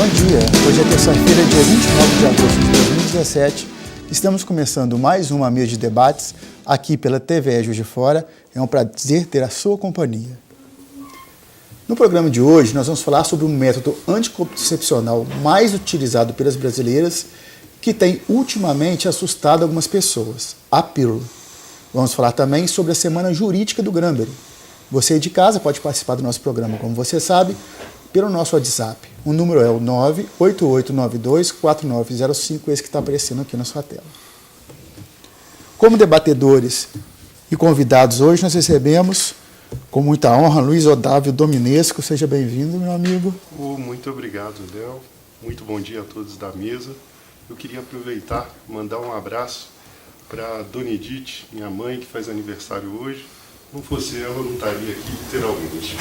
Bom dia, hoje é terça-feira, dia 29 de agosto de 2017. Estamos começando mais uma mesa de debates aqui pela TVE Juiz de Fora. É um prazer ter a sua companhia. No programa de hoje, nós vamos falar sobre um método anticoncepcional mais utilizado pelas brasileiras que tem ultimamente assustado algumas pessoas, a pílula. Vamos falar também sobre a Semana Jurídica do Granbury. Você de casa pode participar do nosso programa, como você sabe, pelo nosso WhatsApp. O número é o 988924905, esse que está aparecendo aqui na sua tela. Como debatedores e convidados hoje, nós recebemos, com muita honra, Luiz Otávio Dominesco. Seja bem-vindo, meu amigo. Muito obrigado, Léo. Muito bom dia a todos da mesa. Eu queria aproveitar e mandar um abraço para a Dona Edith, minha mãe, que faz aniversário hoje. Não fosse ela, eu não estaria aqui, literalmente.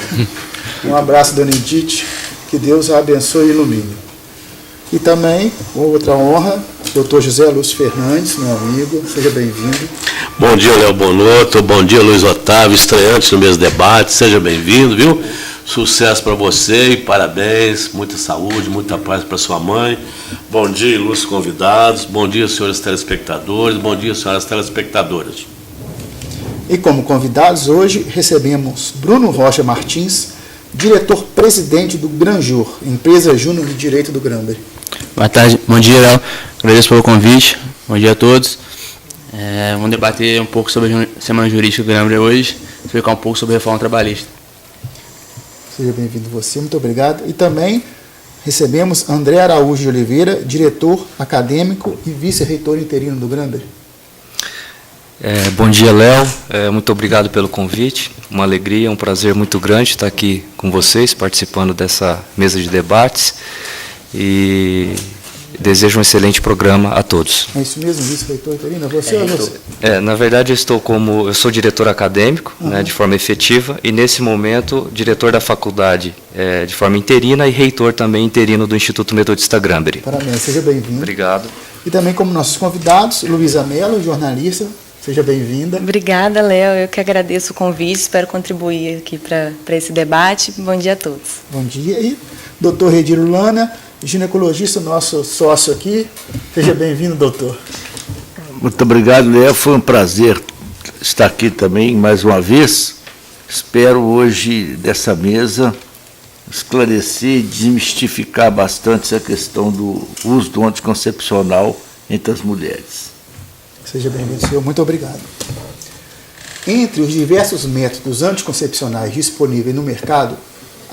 Um abraço, Dona Edith. Que Deus a abençoe e ilumine. E também, com outra honra, Dr. José Lúcio Fernandes, meu amigo. Seja bem-vindo. Bom dia, Léo Bonotto. Bom dia, Luiz Otávio, estreante no mesmo debate. Seja bem-vindo, viu? Sucesso para você e parabéns. Muita saúde, muita paz para sua mãe. Bom dia, ilustres convidados. Bom dia, senhores telespectadores. Bom dia, senhoras telespectadoras. E como convidados, hoje recebemos Bruno Rocha Martins, diretor-presidente do Granjur, empresa júnior de direito do Granbury. Boa tarde, bom dia, Léo. Agradeço pelo convite. Bom dia a todos. Vamos debater um pouco sobre a Semana Jurídica do Granbury hoje, explicar um pouco sobre a reforma trabalhista. Seja bem-vindo você, muito obrigado. E também recebemos André Araújo de Oliveira, diretor acadêmico e vice-reitor interino do Granbury. Bom dia, Léo. Muito obrigado pelo convite. Uma alegria, um prazer muito grande estar aqui com vocês, participando dessa mesa de debates. E desejo um excelente programa a todos. É isso mesmo, vice-reitor interino? Você ou você? Na verdade, eu sou diretor acadêmico, né, de forma efetiva, e nesse momento, diretor da faculdade de forma interina e reitor também interino do Instituto Metodista Granbury. Parabéns, seja bem-vindo. Obrigado. E também como nossos convidados, Luísa Mello, jornalista. Seja bem-vinda. Obrigada, Léo. Eu que agradeço o convite, espero contribuir aqui para esse debate. Bom dia a todos. Bom dia. E doutor Rediro Lana, ginecologista, nosso sócio aqui. Seja bem-vindo, doutor. Muito obrigado, Léo. Foi um prazer estar aqui também mais uma vez. Espero hoje, dessa mesa, esclarecer e desmistificar bastante essa questão do uso do anticoncepcional entre as mulheres. Seja bem-vindo, senhor. Muito obrigado. Entre os diversos métodos anticoncepcionais disponíveis no mercado,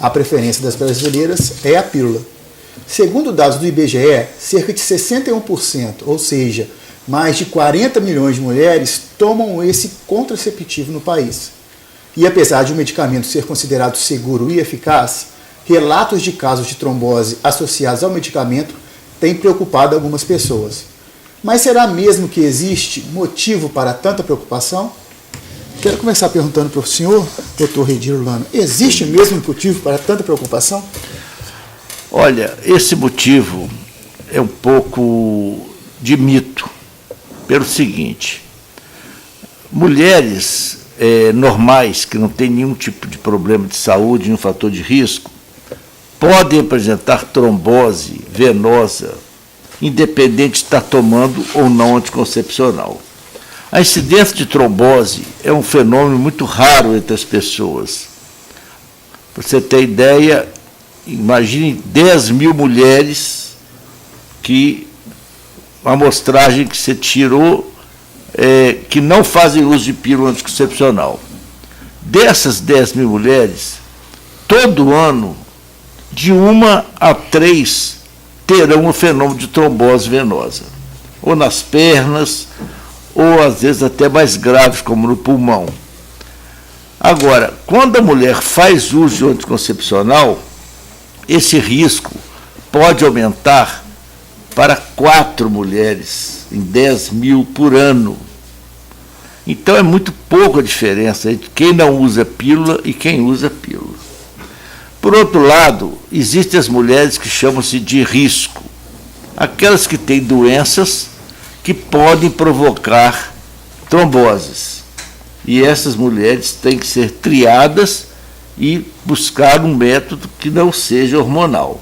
a preferência das brasileiras é a pílula. Segundo dados do IBGE, cerca de 61%, ou seja, mais de 40 milhões de mulheres tomam esse contraceptivo no país. E apesar de o medicamento ser considerado seguro e eficaz, relatos de casos de trombose associados ao medicamento têm preocupado algumas pessoas. Mas será mesmo que existe motivo para tanta preocupação? Quero começar perguntando para o senhor, doutor Rediro Lana, existe mesmo motivo para tanta preocupação? Olha, esse motivo é um pouco de mito, pelo seguinte: mulheres normais, que não têm nenhum tipo de problema de saúde, nenhum fator de risco, podem apresentar trombose venosa, independente de estar tomando ou não anticoncepcional. A incidência de trombose é um fenômeno muito raro entre as pessoas. Para você ter ideia, imagine 10 mil mulheres que a amostragem que você tirou que não fazem uso de pílula anticoncepcional. Dessas 10 mil mulheres, todo ano, de 1 a 3 terão o fenômeno de trombose venosa, ou nas pernas, ou às vezes até mais graves, como no pulmão. Agora, quando a mulher faz uso de anticoncepcional, esse risco pode aumentar para 4 mulheres em 10 mil por ano. Então é muito pouca a diferença entre quem não usa pílula e quem usa pílula. Por outro lado, existem as mulheres que chamam-se de risco, aquelas que têm doenças que podem provocar tromboses. E essas mulheres têm que ser triadas e buscar um método que não seja hormonal.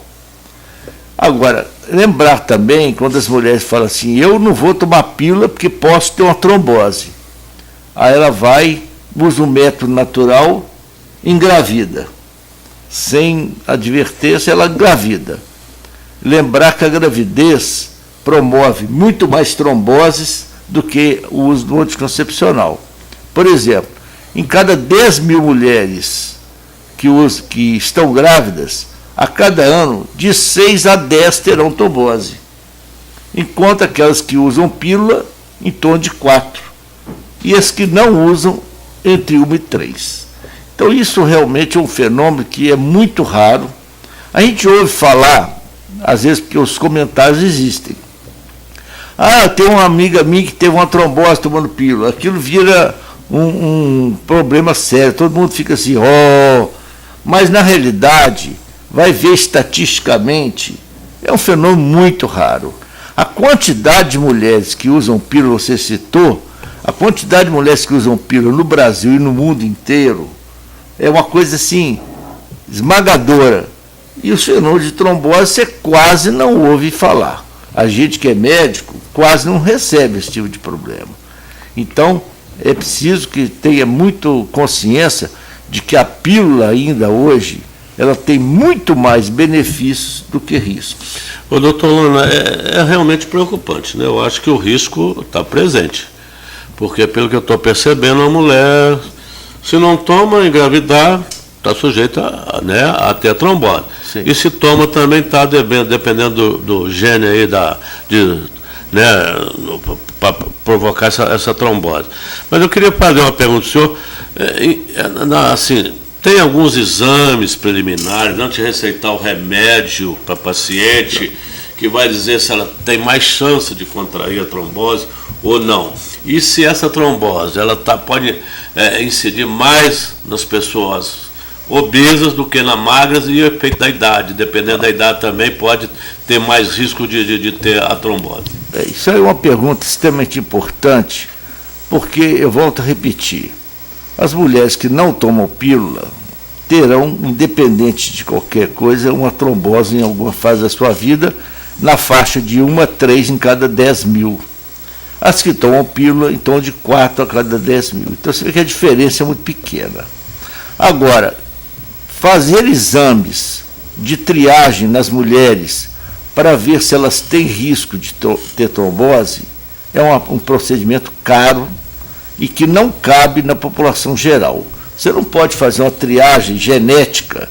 Agora, lembrar também, quando as mulheres falam assim, eu não vou tomar pílula porque posso ter uma trombose. Aí ela vai, usa um método natural, engravida. Sem advertência, ela engravida. Lembrar que a gravidez promove muito mais tromboses do que o uso do anticoncepcional. Por exemplo, em cada 10 mil mulheres que estão grávidas, a cada ano, de 6 a 10 terão trombose. Enquanto aquelas que usam pílula, em torno de 4. E as que não usam, entre 1 e 3. Então, isso realmente é um fenômeno que é muito raro. A gente ouve falar, às vezes, porque os comentários existem. Tem uma amiga minha que teve uma trombose tomando pílula. Aquilo vira um problema sério. Todo mundo fica assim, mas na realidade, vai ver estatisticamente, é um fenômeno muito raro. A quantidade de mulheres que usam pílula, você citou, a quantidade de mulheres que usam pílula no Brasil e no mundo inteiro é uma coisa assim, esmagadora. E o fenômeno de trombose você quase não ouve falar. A gente que é médico quase não recebe esse tipo de problema. Então, é preciso que tenha muito consciência de que a pílula ainda hoje, ela tem muito mais benefícios do que riscos. Ô, doutor Luna, é realmente preocupante, né? Eu acho que o risco está presente. Porque, pelo que eu estou percebendo, a mulher, se não toma, engravidar, está sujeita a ter a trombose. Sim. E se toma também está dependendo do gene aí para provocar essa trombose. Mas eu queria fazer uma pergunta ao senhor. Assim, tem alguns exames preliminares, antes de receitar o remédio para a paciente, que vai dizer se ela tem mais chance de contrair a trombose ou não. E se essa trombose ela pode incidir mais nas pessoas obesas do que na magras, e o efeito da idade, dependendo da idade também pode ter mais risco de ter a trombose. Isso é uma pergunta extremamente importante, porque eu volto a repetir, as mulheres que não tomam pílula terão, independente de qualquer coisa, uma trombose em alguma fase da sua vida, na faixa de 1 a 3 em cada 10 mil. As que tomam pílula, em torno de 4 a cada 10 mil. Então você vê que a diferença é muito pequena. Agora, fazer exames de triagem nas mulheres para ver se elas têm risco de ter trombose é um procedimento caro e que não cabe na população geral. Você não pode fazer uma triagem genética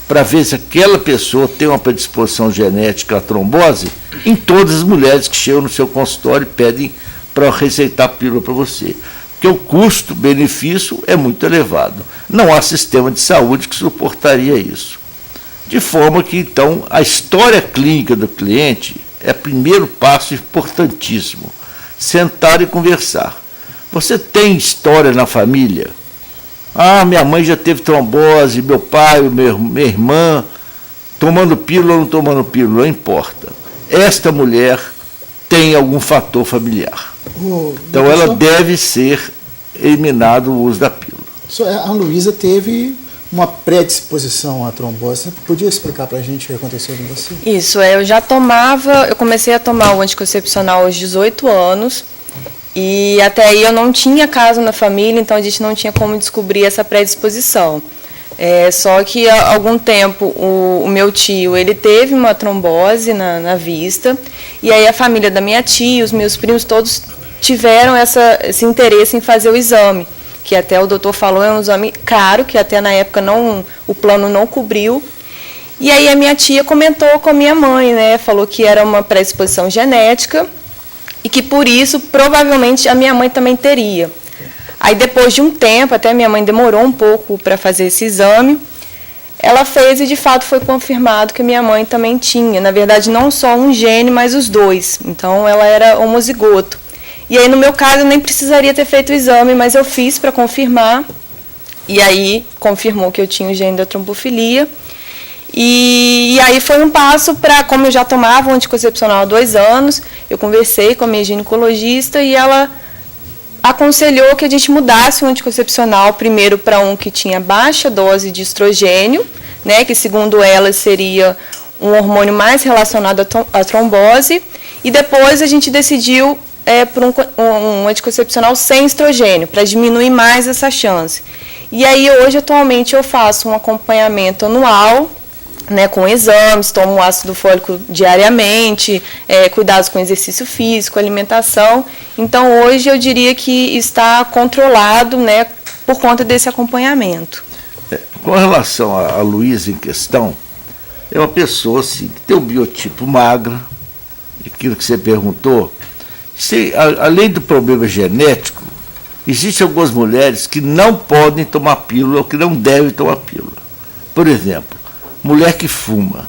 para ver se aquela pessoa tem uma predisposição genética à trombose em todas as mulheres que chegam no seu consultório e pedem para receitar pílula para você. Porque o custo-benefício é muito elevado. Não há sistema de saúde que suportaria isso. De forma que, então, a história clínica do cliente é o primeiro passo importantíssimo. Sentar e conversar. Você tem história na família? Minha mãe já teve trombose, meu pai, minha irmã, tomando pílula ou não tomando pílula, não importa. Esta mulher tem algum fator familiar. Então ela deve ser eliminado o uso da pílula. A Luísa teve uma predisposição à trombose. Você podia explicar para a gente o que aconteceu com você? Isso, eu comecei a tomar o anticoncepcional aos 18 anos, e até aí eu não tinha caso na família, então a gente não tinha como descobrir essa predisposição. Só que há algum tempo o meu tio ele teve uma trombose na vista, e aí a família da minha tia, os meus primos, todos tiveram esse interesse em fazer o exame, que até o doutor falou, é um exame caro, que até na época o plano não cobriu. E aí a minha tia comentou com a minha mãe, né, falou que era uma predisposição genética e que por isso provavelmente a minha mãe também teria. Aí depois de um tempo, até minha mãe demorou um pouco para fazer esse exame, ela fez e de fato foi confirmado que minha mãe também tinha. Na verdade, não só um gene, mas os dois. Então ela era homozigoto. E aí no meu caso eu nem precisaria ter feito o exame, mas eu fiz para confirmar. E aí confirmou que eu tinha o gene da trombofilia. E aí foi um passo para, como eu já tomava o anticoncepcional há 2 anos, eu conversei com a minha ginecologista e ela aconselhou que a gente mudasse o anticoncepcional primeiro para um que tinha baixa dose de estrogênio, né, que segundo ela seria um hormônio mais relacionado à trombose, e depois a gente decidiu por um anticoncepcional sem estrogênio, para diminuir mais essa chance. E aí hoje, atualmente, eu faço um acompanhamento anual, né, com exames, tomo ácido fólico diariamente, cuidados com exercício físico, alimentação. Então, hoje eu diria que está controlado, né, por conta desse acompanhamento. Com relação a Luísa em questão, é uma pessoa assim, que tem um biotipo magro, aquilo que você perguntou. Além do problema genético, existem algumas mulheres que não podem tomar pílula ou que não devem tomar pílula. Por exemplo, mulher que fuma.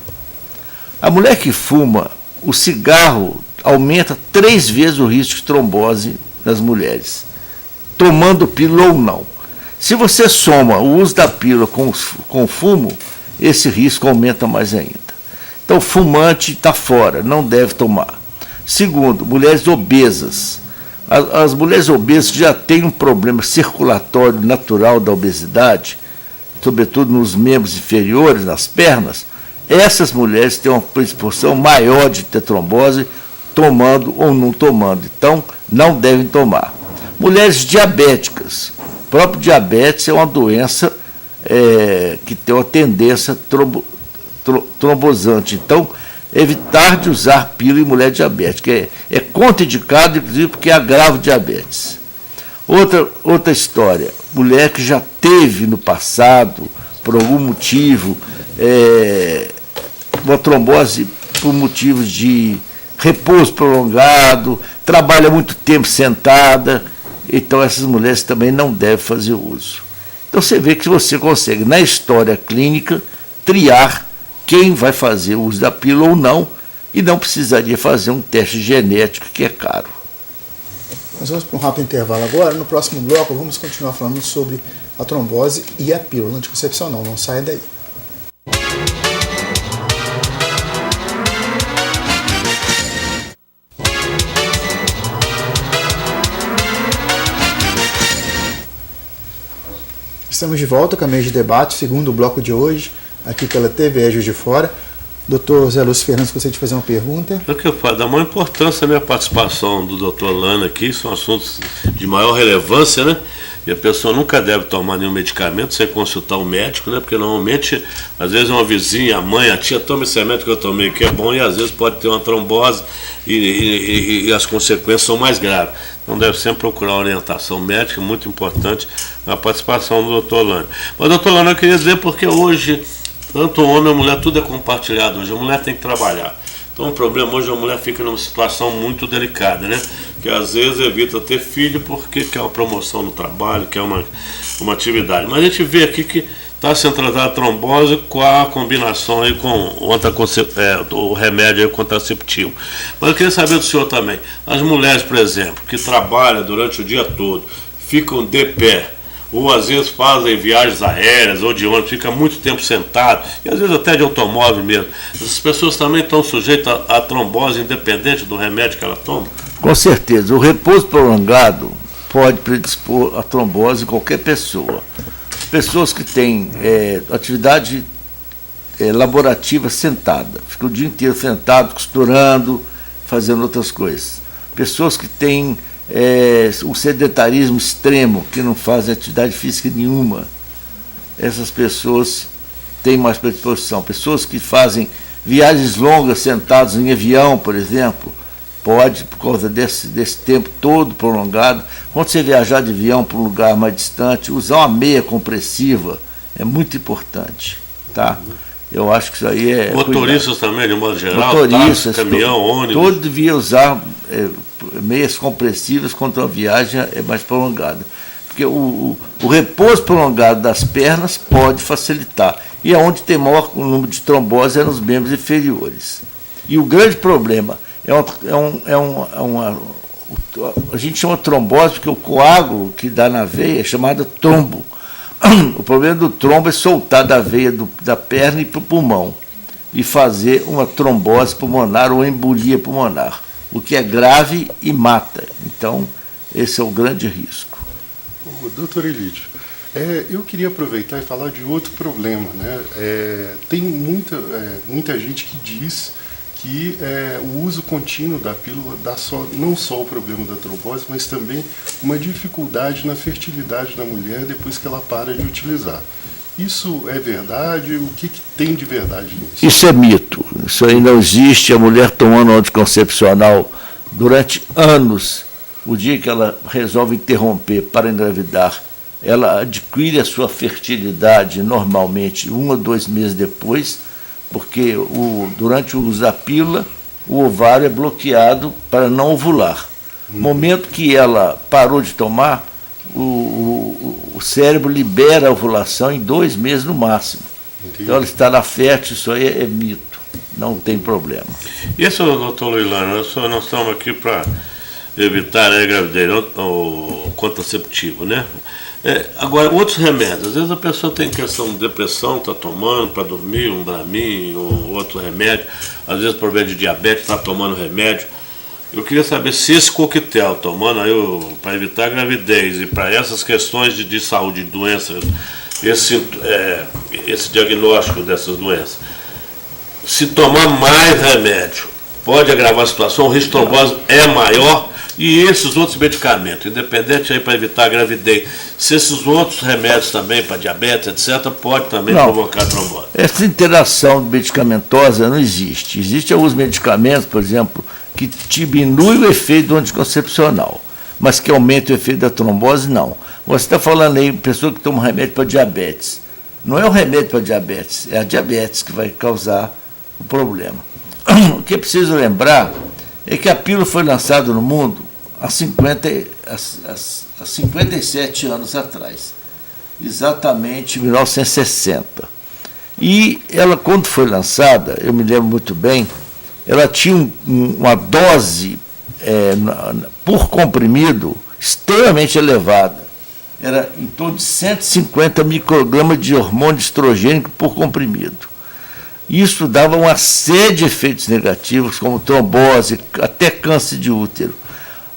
A mulher que fuma, o cigarro aumenta 3 vezes o risco de trombose nas mulheres, tomando pílula ou não. Se você soma o uso da pílula com o fumo, esse risco aumenta mais ainda. Então, fumante está fora, não deve tomar. Segundo, mulheres obesas. As mulheres obesas já têm um problema circulatório natural da obesidade, sobretudo nos membros inferiores, nas pernas. Essas mulheres têm uma predisposição maior de ter trombose, tomando ou não tomando. Então, não devem tomar. Mulheres diabéticas. O próprio diabetes é uma doença que tem uma tendência trombosante. Então, evitar de usar pílula em mulher diabética. É contraindicado, inclusive, porque agrava o diabetes. Outra história, mulher que já teve no passado, por algum motivo, uma trombose por motivos de repouso prolongado, trabalha muito tempo sentada, então essas mulheres também não devem fazer uso. Então você vê que você consegue, na história clínica, triar quem vai fazer o uso da pílula ou não, e não precisaria fazer um teste genético, que é caro. Nós vamos para um rápido intervalo agora. No próximo bloco, vamos continuar falando sobre a trombose e a pílula anticoncepcional. Não saia daí. Estamos de volta com a mesa de debate, segundo bloco de hoje, aqui pela TV Juiz de Fora. Doutor Zé Lúcio Fernandes, gostaria de fazer uma pergunta. É o que eu falo, dá maior importância, né, a participação do doutor Lana aqui, são assuntos de maior relevância, né? E a pessoa nunca deve tomar nenhum medicamento sem consultar o médico, né? Porque normalmente, às vezes uma vizinha, a mãe, a tia, toma esse remédio que eu tomei que é bom, e às vezes pode ter uma trombose e as consequências são mais graves. Então deve sempre procurar orientação médica, muito importante a participação do doutor Lana. Mas, doutor Lana, eu queria dizer porque hoje, tanto o homem e a mulher, tudo é compartilhado hoje. A mulher tem que trabalhar. Então o problema hoje, a mulher fica numa situação muito delicada, né? Que às vezes evita ter filho porque quer uma promoção no trabalho, quer uma atividade. Mas a gente vê aqui que está sendo tratada a trombose com a combinação aí com o remédio aí contraceptivo. Mas eu queria saber do senhor também. As mulheres, por exemplo, que trabalham durante o dia todo, ficam de pé, ou às vezes fazem viagens aéreas ou de ônibus, fica muito tempo sentado, e às vezes até de automóvel mesmo. Essas pessoas também estão sujeitas à trombose, independente do remédio que ela toma? Com certeza. O repouso prolongado pode predispor a trombose em qualquer pessoa. Pessoas que têm atividade laborativa sentada, ficam o dia inteiro sentado, costurando, fazendo outras coisas. Pessoas que têm o sedentarismo extremo, que não fazem atividade física nenhuma, essas pessoas têm mais predisposição. Pessoas que fazem viagens longas sentados em avião, por exemplo, pode, por causa desse tempo todo prolongado, quando você viajar de avião para um lugar mais distante, usar uma meia compressiva é muito importante, tá? Eu acho que isso aí é... Motoristas também, de modo geral, motoristas, táxi, caminhão, ônibus... Todo devia usar meias compressivas quando a viagem é mais prolongada. Porque o repouso prolongado das pernas pode facilitar. E onde tem maior número de trombose é nos membros inferiores. E o grande problema a gente chama trombose porque o coágulo que dá na veia é chamado trombo. O problema do trombo é soltar da veia da perna e para o pulmão e fazer uma trombose pulmonar ou embolia pulmonar, o que é grave e mata. Então, esse é o grande risco. Doutor Elídio, Eu queria aproveitar e falar de outro problema, né? Tem muita gente que diz que o uso contínuo da pílula dá não só o problema da trombose, mas também uma dificuldade na fertilidade da mulher depois que ela para de utilizar. Isso é verdade? O que tem de verdade nisso? Isso é mito. Isso aí não existe. A mulher tomando anticoncepcional durante anos, o dia que ela resolve interromper para engravidar, ela adquire a sua fertilidade normalmente 1 ou 2 meses depois, porque durante o uso da pílula, o ovário é bloqueado para não ovular. No momento que ela parou de tomar, o cérebro libera a ovulação em 2 meses no máximo. Entendi. Então ela estará fértil, isso aí é mito, não tem problema. Isso, doutor Luilano, nós estamos aqui para evitar a gravidez, o contraceptivo, né? Agora, outros remédios, às vezes a pessoa tem questão de depressão, está tomando para dormir, um Dramin, ou outro remédio, às vezes por vez de diabetes, está tomando remédio. Eu queria saber se esse coquetel, tomando aí para evitar a gravidez e para essas questões de saúde, de doença, esse diagnóstico dessas doenças, se tomar mais remédio, pode agravar a situação, o risco de trombose é maior. E esses outros medicamentos, independente aí para evitar a gravidez, se esses outros remédios também para diabetes, etc., pode também provocar trombose? Essa interação medicamentosa não existe. Existem alguns medicamentos, por exemplo, que diminuem o efeito do anticoncepcional, mas que aumentam o efeito da trombose, não. Você está falando aí, pessoa que toma remédio para diabetes. Não é o remédio para diabetes, é a diabetes que vai causar o problema. O que é preciso lembrar é que a pílula foi lançada no mundo há 57 anos atrás, exatamente em 1960. E ela, quando foi lançada, eu me lembro muito bem, ela tinha uma dose por comprimido extremamente elevada. Era em torno de 150 microgramas de hormônio estrogênico por comprimido. Isso dava uma série de efeitos negativos, como trombose, até câncer de útero.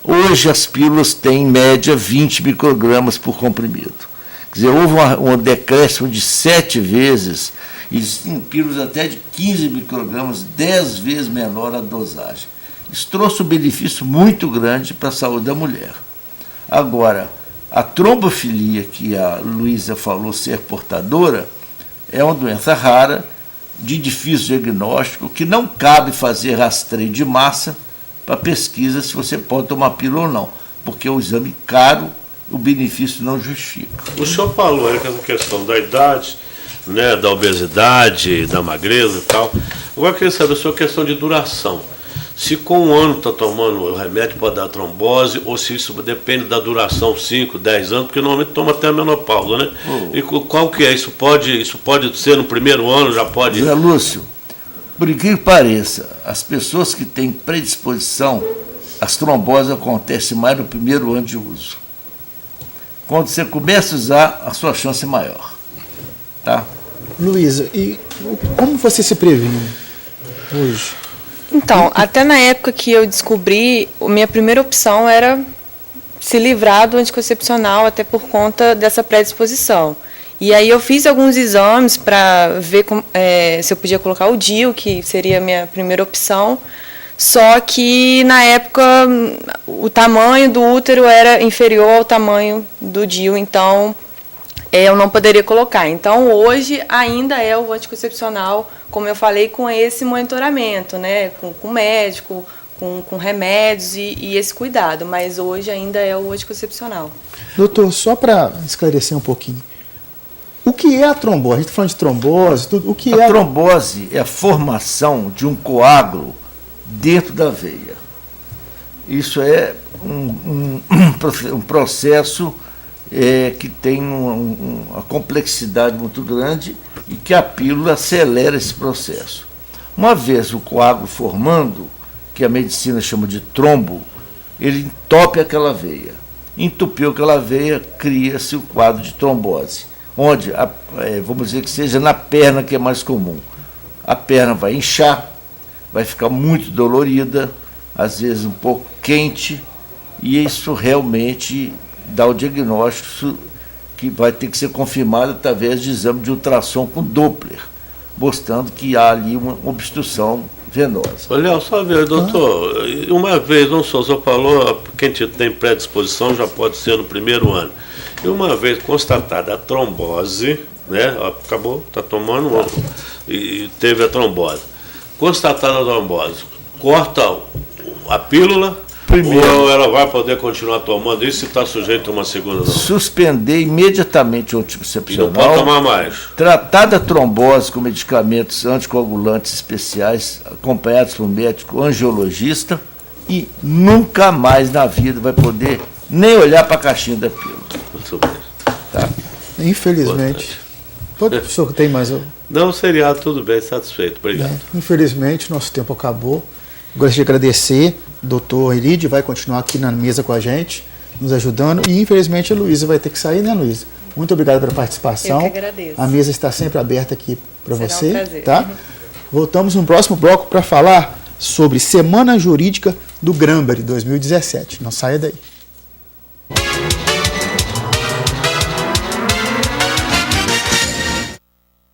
Hoje as pílulas têm, em média, 20 microgramas por comprimido. Quer dizer, houve um decréscimo de 7 vezes, e existem pílulas até de 15 microgramas, 10 vezes menor a dosagem. Isso trouxe um benefício muito grande para a saúde da mulher. Agora, a trombofilia, que a Luísa falou ser portadora, é uma doença rara, de difícil diagnóstico, que não cabe fazer rastreio de massa para pesquisa se você pode tomar pílula ou não, porque é um exame caro, o benefício não justifica. O senhor falou aí com essa questão da idade, né, da obesidade, da magreza e tal. Agora eu queria saber a sua questão de duração. Se com 1 ano está tomando o remédio pode dar trombose, ou se isso depende da duração, 5, 10 anos, porque normalmente toma até a menopausa, né? E qual que é? Isso pode ser no primeiro ano, já pode... Zé Lúcio, por incrível que pareça, as pessoas que têm predisposição, as tromboses acontecem mais no primeiro ano de uso. Quando você começa a usar, a sua chance é maior. Tá? Luísa, e como você se previne hoje? Então, até na época que eu descobri, a minha primeira opção era se livrar do anticoncepcional, até por conta dessa predisposição. E aí eu fiz alguns exames para ver se eu podia colocar o DIU, que seria a minha primeira opção, só que na época o tamanho do útero era inferior ao tamanho do DIU, então eu não poderia colocar. Então hoje ainda é o anticoncepcional, como eu falei, com esse monitoramento, né, com médico, com remédios e esse cuidado, mas hoje ainda é o anticoncepcional. Doutor, só para esclarecer um pouquinho, o que é a trombose? A gente está falando de trombose, tudo. O que é? A trombose é a formação de um coágulo dentro da veia. Isso é um processo que tem uma complexidade muito grande e que a pílula acelera esse processo. Uma vez o coágulo formando, que a medicina chama de trombo, ele entope aquela veia. Entupiu aquela veia, cria-se o quadro de trombose, onde, vamos dizer que seja na perna, que é mais comum. A perna vai inchar, vai ficar muito dolorida, às vezes um pouco quente, e isso realmente dá o diagnóstico que vai ter que ser confirmada através de exame de ultrassom com Doppler, mostrando que há ali uma obstrução venosa. Ô, Léo, só ver, doutor, uma vez, não só, o senhor falou, quem tem predisposição já pode ser no primeiro ano. E uma vez constatada a trombose, né, acabou, está tomando, e teve a trombose. Constatada a trombose, corta a pílula, ou ela vai poder continuar tomando isso se está sujeito a uma segunda dose? Suspender imediatamente o anticoncepcional. E não pode tomar mais. Tratar da trombose com medicamentos anticoagulantes especiais, acompanhados por um médico angiologista, e nunca mais na vida vai poder nem olhar para a caixinha da pílula. Muito bem. Tá? Infelizmente. O senhor tem mais? Não, seria tudo bem, satisfeito. Obrigado. Infelizmente, nosso tempo acabou. Gostaria de agradecer. O doutor Elide vai continuar aqui na mesa com a gente, nos ajudando. E, infelizmente, a Luísa vai ter que sair, né, Luísa? Muito obrigado pela participação. Eu que agradeço. A mesa está sempre aberta aqui para você. Um prazer. Tá? Voltamos no próximo bloco para falar sobre Semana Jurídica do Grambery 2017. Não saia daí.